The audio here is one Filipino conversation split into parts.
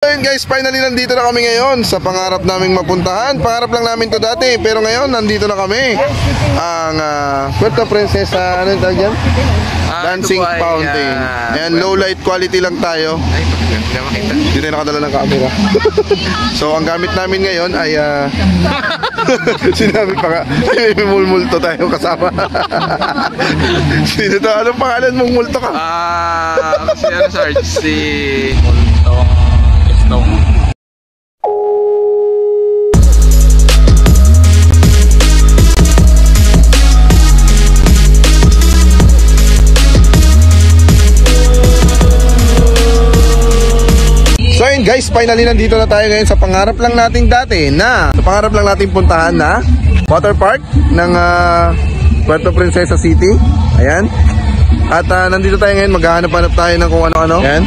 Ayun guys, finally nandito na kami ngayon sa pangarap naming mapuntahan. Pangarap lang namin to dati, pero ngayon nandito na kami. Ang Puerto Princesa, ano yung tawag dyan? Dancing Fountain. Ayan, low light quality lang tayo. Hindi tayo nakadala ng camera. So ang gamit namin ngayon ay sinabi pa nga, may multo tayo kasama. Sino to? Anong pangalan mong multo ka? Si ano, Sarge? Si Multong Estong. So ayun guys, finally nandito na tayo ngayon sa pangarap lang nating dati na sa pangarap lang nating puntahan na water park ng Puerto Princesa City. Ayan. At nandito tayo ngayon, maghahanap-hanap tayo ng kung ano-ano. Ayan.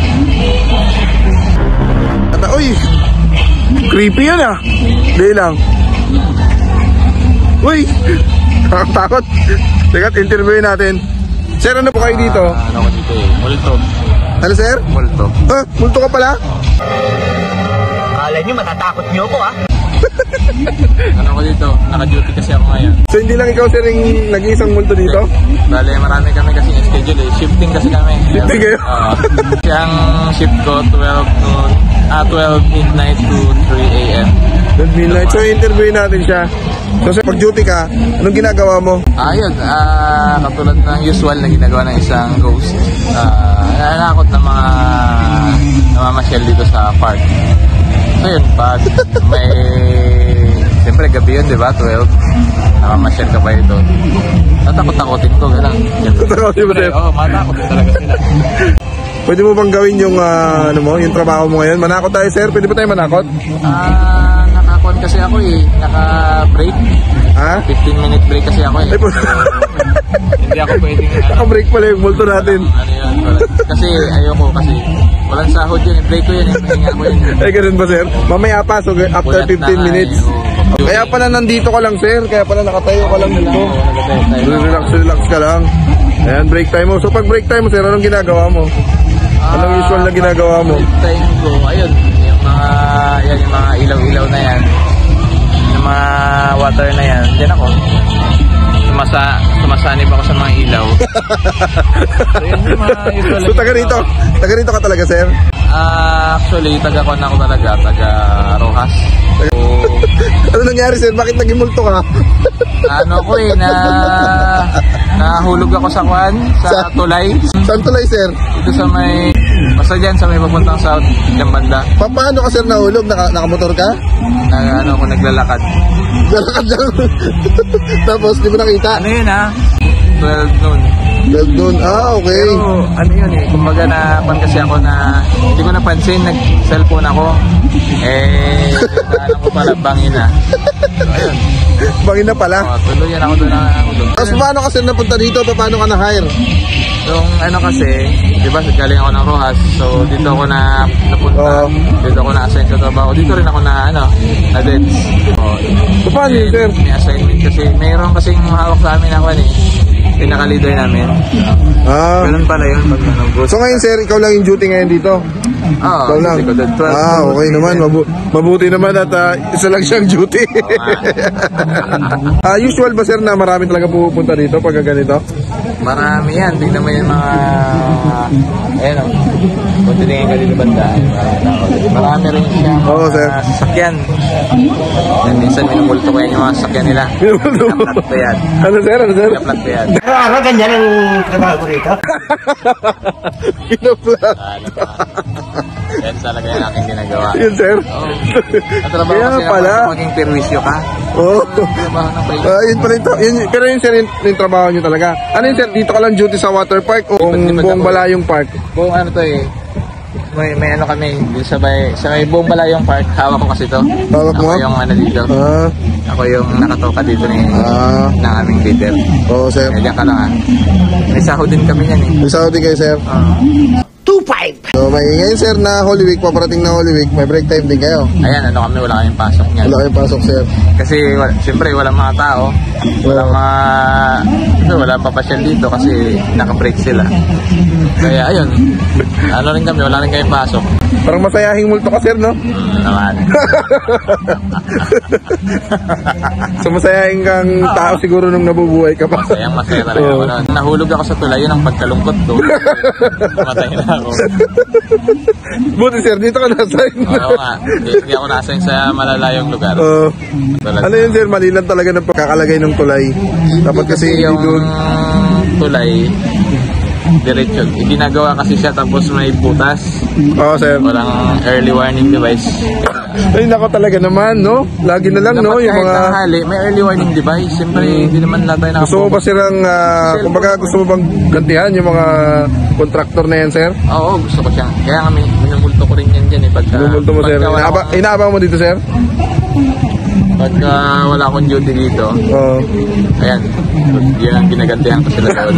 At uy, creepy yun ah. Hindi lang. Uy, takot. Teka, interviewin natin. Sir, ano po kayo dito? Ano ko dito eh? Multo. Ano sir? Multo. Multo ka pala? Akala nyo, matatakot nyo ako Ano ko dito? Naka-duty kasi ako ngayon. So hindi lang ikaw sir yung nag-iisang multo dito? Bale, marami kami kasi yung schedule eh. Shifting kasi kami. Shifting kayo? Siyang shift ko 12 midnight to 3 a.m. 12 midnight. So interviewin natin siya. So sir, pag duty ka, anong ginagawa mo? Ayun, katulad ng usual na ginagawa ng isang ghost. Nananakot ng mga namamasyal dito sa park. So yun, pag may siyempre gabi yun, di ba? 12 namamasyal ka pa ito. Tatakot-takotin ko, gano'n. Tatakot mo sir? Oo, matakot talaga sila. Pwede mo bang gawin yung ano mo, yung trabaho mo ngayon? Manakot tayo sir? Pwede ba tayo manakot? Nakakon kasi ako eh. Naka-break. Ha? 15-minute break kasi ako eh. Ay po. Hindi ako pwedeng Naka-break pala yung multo natin. Ano yun? Kasi ayoko kasi walang sahod yun. Break ko yun. Pahinga ko yun. Ay ganun ba sir? Mamaya pa, so after 15 minutes. Kaya pala nandito ka lang sir. Kaya pala nakatayo ka lang dito. Relax ka lang. Ayan, break time mo. So pag break time mo sir, anong ginagawa mo? Anong usual na ginagawa mo? Break time ko, ayun. Yung mga ilaw-ilaw na yan. Yung mga water na yan. Diyan ako. Sumasanib ako sa mga ilaw. So yun yung mga usual. So taga rito? Taga rito ka talaga sir? Actually, taga-kon ako talaga. Taga-Rojas. So, ano nangyari sir? Bakit naging multo ka? ano ko eh, nahulog ako sa kwan, sa tulay. Saan tulay sir? Ito sa may, basta dyan sa may papuntang south, dyan banda. Paano ka sir nahulog? Nakamotor ka? Ano ko, naglalakad. Naglalakad lang. Tapos di mo nakita? Ano yun ha? 12 noon. 12 noon, okay. Pero ano yun eh, kumbaga napan kasi ako na, hindi ko napansin, nag-cellphone ako. Ano ko pala, bangin na. So ayun. Bangin na pala. Tuluyan ako doon. Tapos paano kasi napunta dito? Paano ka na-hire? Yung ano kasi, di ba, galing ako ng Rojas, so dito ako napunta, dito ako na-assign sa trabaho, dito rin ako na-dets. So paano yun, sir? May assignment kasi, mayroon kasing hawak sa amin ako pinaka-leader namin. Ganun pala yun. So ngayon, sir, ikaw lang yung duty ngayon dito? Oo, lang. Okay naman, mabuti naman at isa lang siyang duty. Usual ba sir na marami talaga pupunta dito pag ganito? Marami yan, tignan mo yung mga ayun o, kung tinigin ka dito banda, marami rin siya sasakyan. And minsan minumulto ko yan yung mga sasakyan nila. Pinaplat ko yan. Ano sir? Pinaplat ko yan. Pero ganyan ang trabaho ko rito. Pinaplat. Yan talaga yung aking ginagawa. Yun sir? At trabaho kasi naman maging perwisyo ka. Trabaho ng perwisyo. Yun pala ito. Pero yun sir, yung trabaho nyo talaga. Ano yun sir, dito ka lang duty sa water park o buong balayong park? Buong ano to eh. May ano kami, sa may buong balayong park, hawak ko kasi to. Hawak mo? Ako yung ano dito. Ako yung nakatoka dito ng aming leader. Oo sir. Diyan ka lang ha. May sahod din kami yan eh. May sahod din kayo sir? 2-5. So may ngayon sir na Holy Week, paparating na Holy Week, may break time din kayo. Ayan, ano kami, wala kaming pasok niyan. Wala kayong pasok sir. Kasi siyempre walang mga tao. Walang wala pa pasyal dito kasi naka-break sila. Kaya ayun, ano rin kami, wala rin kami pasok. Parang masayahing multo ka, sir, no? Naman. So masayahing kang tao siguro nung nabubuhay ka pa. Masaya talaga ako noon. Nahulog ako sa tulay, yun ang pagkalungkot ko. Matay na ako. Buti, sir, dito ka nasign. Oo nga, hindi ako nasign sa malalayong lugar. Ano yun, sir? Mali lang talaga ng pagkakalagay ng tulay. Dapat kasi yung doon. tulay, diretso. Ginagawa kasi siya tapos may butas. Oo, sir. Walang early warning device. Ay, nako talaga naman, no? Lagi na lang, Dapat no? Yung kahit mga... tanghali, may early warning device. Siyempre, hindi naman lahat tayo Gusto mo ba sirang, kumbaga gusto mo bang gantihan yung mga kontraktor na yan, sir? Oo, gusto ko siya. Kaya nga minumulto ko rin yan dyan eh. Minumulto mo, sir. Inaabang mo dito, sir? Pagka wala akong duty dito, ayan, yun ang ginagantihan ko sila doon.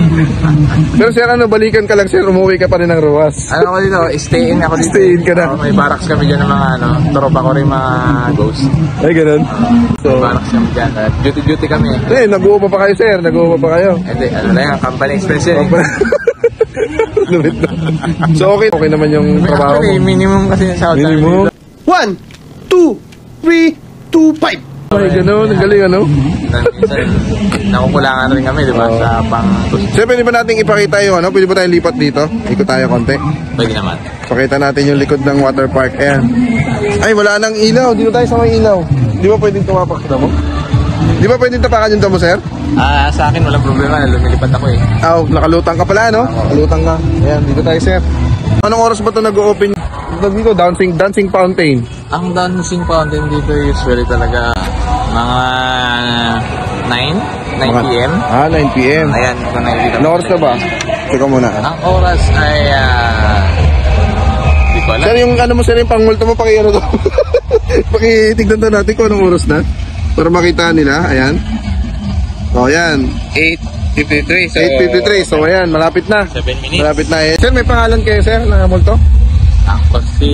Pero sir, balikan ka lang, sir, umuwi ka pa rin ng Ruwas. Ano ako dito, stay in ako dito. Stay in ka na. May barracks kami dyan ng mga tropa ko rin mga ghost. Ay, ganun. So, may barracks kami dyan. Duty kami. Nag-uupa pa kayo, sir? Nag-uupa pa kayo? Hindi, ano lang yung company expense yun. Lumit na. So, okay naman yung trabaho mo? Minimum kasi sa hotel. Minimum? 1, 2, 3, 2, 5. Ay, gano'n. Ang galing, ano? Minsan, nakukulangan rin kami, di ba? Sa pang-gusto. Sir, pwede ba natin ipakita yung ano? Pwede ba tayong lipat dito? Ikot tayo konti. Pwede naman. Pakita natin yung likod ng water park. Ayan. Ay, wala nang ilaw. Dito tayo sa may ilaw. Di ba pwedeng tumapak sa mo? Di ba pwedeng tapakan yung damo, sir? Sa akin, walang problema. Lumilipad ako eh. Nakalutang ka pala, no? Nakalutang ka. Ayan, dito tayo, sir. Anong oras ba ito nag-open? Dito, dancing fountain. Ang dancing fountain dito usually talaga mga 9 p.m. 9 p.m. Ayan, kung nakikita mo. Anong oras na ba? Teka muna. Ang oras ay di ko alam. Sir, yung ano mo, sir, yung pangmulto mo, paki-ano to. Pakitignan to natin kung anong oras na. Para makita nila, ayan. So, ayan. 8:53. So, ayan, malapit na. 7 minutes. Malapit na. Sir, may pangalan kayo, sir, na multo? Ako si,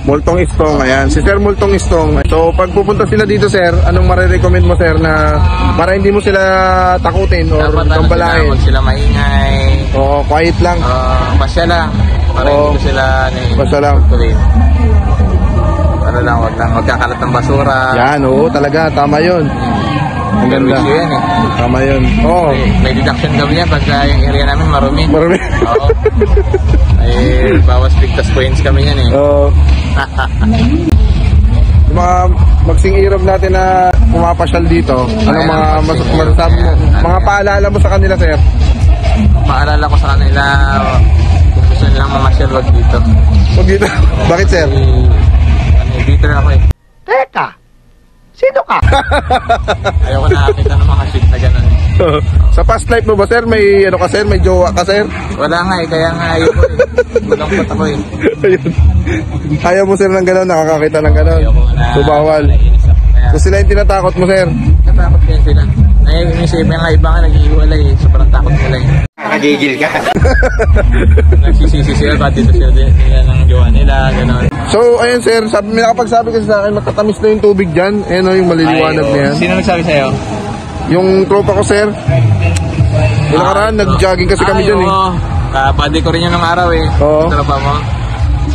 Multong Istong, ayan. Si Sir Multong Istong. So, pag pupunta sila dito, sir, anong marirecommend mo, sir, na para hindi mo sila takutin or kambalain? Huwag sila maingay. Oo, quiet lang. Pasya lang. Para hindi sila, pasya lang. Para lang, wag magkakalat ng basura. Yan, oo, talaga. Tama yun. Ang ganda. Yan eh. Tama yun. Oo. May deduction kami yan pagka yung area namin marumi. Marami. Oo. Ay, bawas bigtas points kami yan eh. Oo. Yung mga magsing-irog natin na pumapasyal dito, anong mga masasabi mo? Mga paalala mo sa kanila, sir? Paalala ko sa kanila, kung gusto nilang mamasyal, wag dito. Wag dito? Bakit, sir? Bitter ako eh. Teka, sino ka? Ayoko nakakita ng mga shit na gano'n. Sa past life mo ba, sir? May ano ka, sir? May jowa ka, sir? Wala nga eh, kaya nga ayoko eh. Walang pat ako eh. Ayun. Ayaw mo, sir, ng gano'n? Nakakakita ng gano'n? Ayoko na. So, bawal. So, sila yung tinatakot mo, sir? Natakot din sila. Ay, may nga iba nga nag-iiwalay eh. Sobrang takot nila eh. Nakagigil ka. Nagsisisi sila, ba't dito sila ng jowa nila, gano'n. So, ayun, sir. May nakapagsabi kasi sa akin, matatamis na yung tubig dyan. Ayun, yung maliliwanag na yan. Sino nagsabi sa'yo? Yung tropa ko, sir. Yung nakaraan, nag-jogging kasi kami dyan eh. Kapadi ko rin yun ng araw eh. Oo. Tropa mo.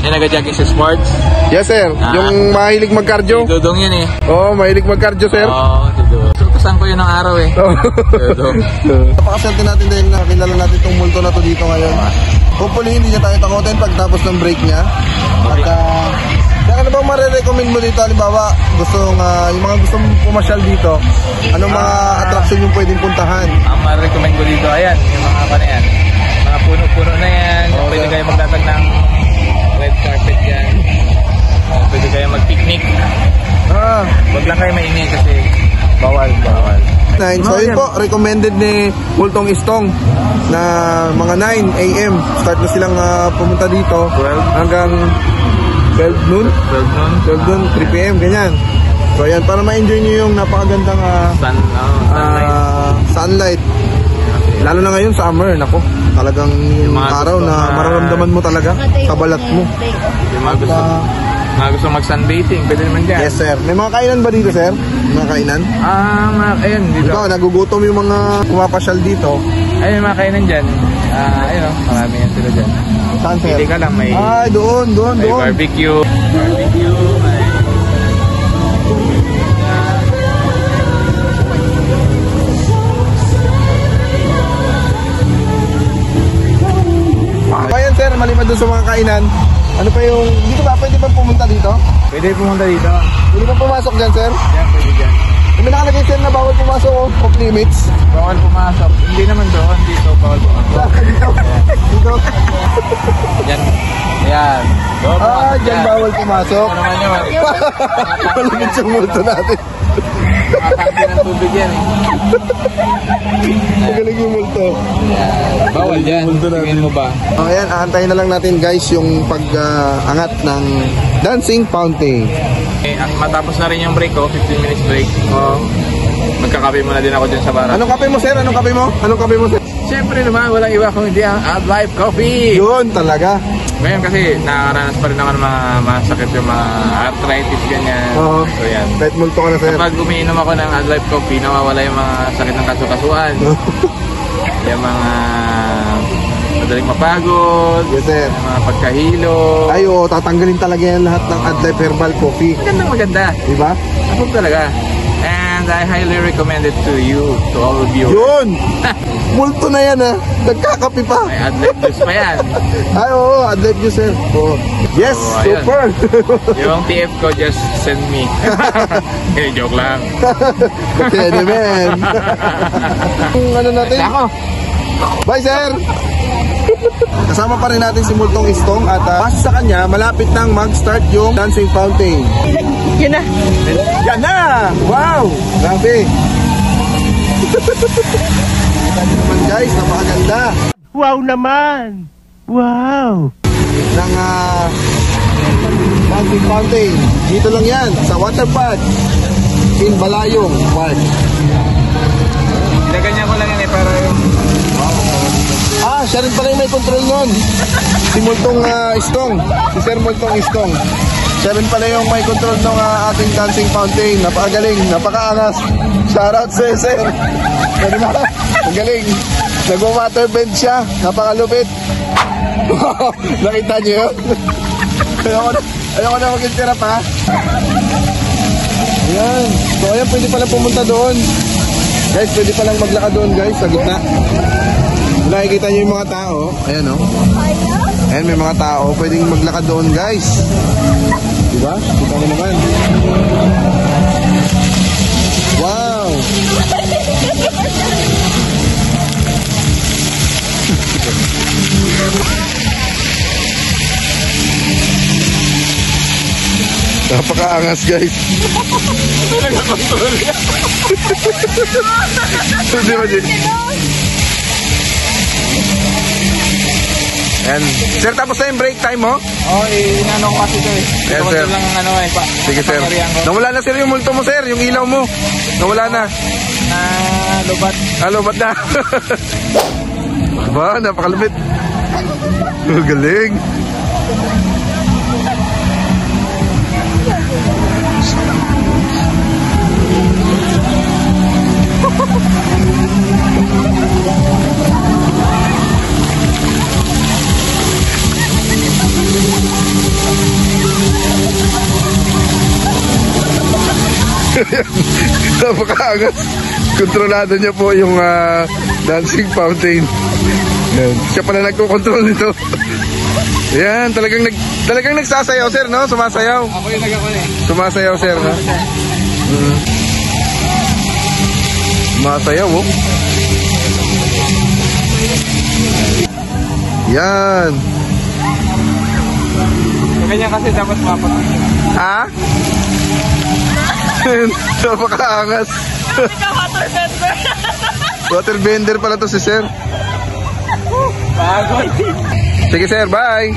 Yung nag-jogging sa sports. Yes, sir. Yung mahilig mag-cardio. Dudong yun eh. Oo, mahilig mag-cardio, sir. Oo, dudong. Sutusan ko yun ng araw eh. Dudong. Napakaserte natin dahil nakilala natin itong multo na to dito ngayon. Hopefully, hindi niya tayo takutin pagtapos ng break niya. At ano bang marirecommend mo dito? Halimbawa, yung mga gustong pumasyal dito, anong mga attraction yung pwedeng puntahan? Ang ma-recommend ko dito, ayan, yung mga pa na yan. Mga puno-puno na yan. Okay. Pwede kayo magtatag ng red carpet yan. Pwede kayo mag-picnic. Huwag lang kayo maingay kasi bawal. So yun po, recommended ni Multong Istong na mga 9 AM. Start na silang pumunta dito 12 hanggang 12 noon, 3 PM, ganyan. So ayan, para ma-enjoy nyo yung napakagandang sunlight. Lalo na ngayon, summer, nako. Talagang yung araw na mararamdaman mo talaga sa balat mo. Yung mga gusto. Mga gusto mag-sunbathing, pwede naman dyan. Yes, sir. May mga kainan ba dito, sir? Mga kainan? Ayun, dito. Ito, nagugutom yung mga pumapasyal dito. Ayun, mga kainan dyan. Ayun, marami yan sila dyan. Saan, sir? Pili ka lang, may doon. may barbecue. Ayan, sir, maliban doon sa mga kainan. Ano pa yung, dito ba, pwede ba pumunta dito? Pwede pumunta dito. Pwede ba pumasok dyan, sir? Yan, pwede dyan. May nakalagay, sir, na bawal pumasok, off limits. Bawal pumasok. Hindi naman doon, dito bawal pumasok. Dito. Yan. Yan. Dyan bawal pumasok. Ano naman yun? Malamit sa multo natin. Makakakti ng tubig yan eh. Magaling yung multo. Yan. Bawal yan. Tingin mo ba? Ayan, aantayin na lang natin, guys, yung pag-angat ng dancing fountain. Matapos na rin yung break ko, 15 minutes break. Magkakape muna din ako dyan sa bar. Anong kape mo, sir? Anong kape mo, sir? Siyempre naman, walang iba kung hindi ang AdLife Coffee. Yun, talaga. Ngayon kasi nakakaranas pa rin naman mga masakit yung mga arthritis, ganyan. Oo. So yan. Kahit multo ka na, sir. Kapag umiinom ako ng AdLife Coffee, nawawala yung mga sakit ng kasukasuan. Yung mga madaling mapagod. Yes, sir. Yung mga pagkahilo. Ay, oo, tatanggalin talaga yan lahat ng AdLife Herbal Coffee. Maganda. Diba? Ako talaga. And I highly recommend it to you, to all of you. Yun! Multo na yan, ha? Nagkakape pa. May AdLife juice pa yan. Ay, oo, AdLife juice, sir. Oo. Yes, Oo, ayun. super. Yung TF ko, just send me. Joke lang. Pwede, man. Yung ano natin? Ako. Bye, sir! Kasama pa rin natin si Multong Istong at base sa kanya, malapit nang mag-start yung dancing fountain. Yun na. Yan na! Wow! Grabe! Kita niyo naman, guys, napakaganda Wow naman. Wow. ng dancing fountain. Dito lang yan, sa water park in Balayong Park. Ganyan ko lang yan eh, para yung... Siya rin pala yung may control nun. Si Multong Istong. Si Sir Multong Istong. Siya rin pala yung may control ng ating dancing fountain. Napakagaling, napakaangas. Shoutout sa Sir. Pwede ba? Ang galing. Nag-water bend siya. Napakalupit. Nakita niyo yun? Ayoko na mag-interrupt, ha? Ayan. So ayan, pwede pala pumunta doon. Guys, pwede palang maglakad doon, guys, sa gitna. Nakikita niyo yung mga tao. Ayan, oh. Ayan, may mga tao. Pwedeng maglakad doon, guys. Diba? Kita mo naman. Wow! Napakaangas, guys. Hindi ba, Jay? Ayan. Sir, tapos na yung break time mo? inano ko kasi ito eh. Yes, Ito sir. lang ang ano eh. Sige, sir. Kapangyarihan ko. Nawala na, sir, yung multo mo, sir. Yung ilaw mo. Nawala na. Lubat. Ba't na? Ba, napakalupit. Galing. Napakaangas. Kontrolado niya po yung dancing fountain. Yan. Siya pala nagko-control nito. Yan, talagang nagsasayaw, sir, no? Sumasayaw. Ako yung nagako eh. Sumasayaw, sir, no? Sumasayaw, oh. Yan. Ganyan kasi dapat mapat. Ha? Napakaangas. Water bender pala to si sir. Pagod. Sige, sir, bye.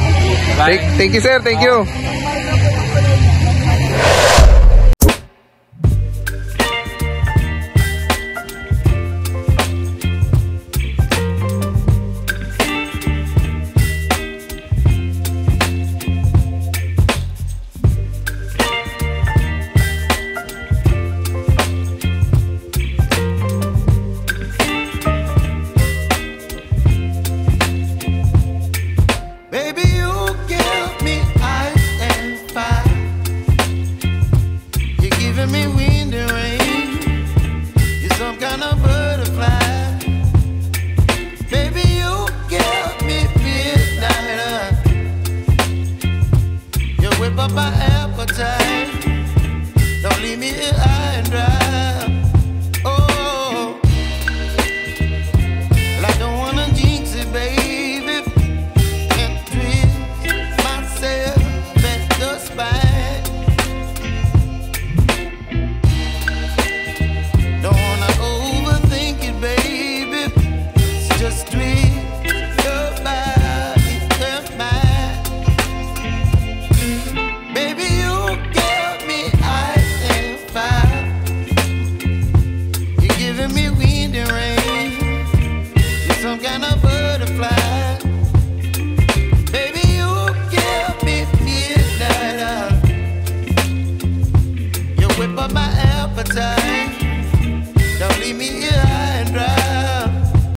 Bye. Thank you, sir, thank you. my appetite.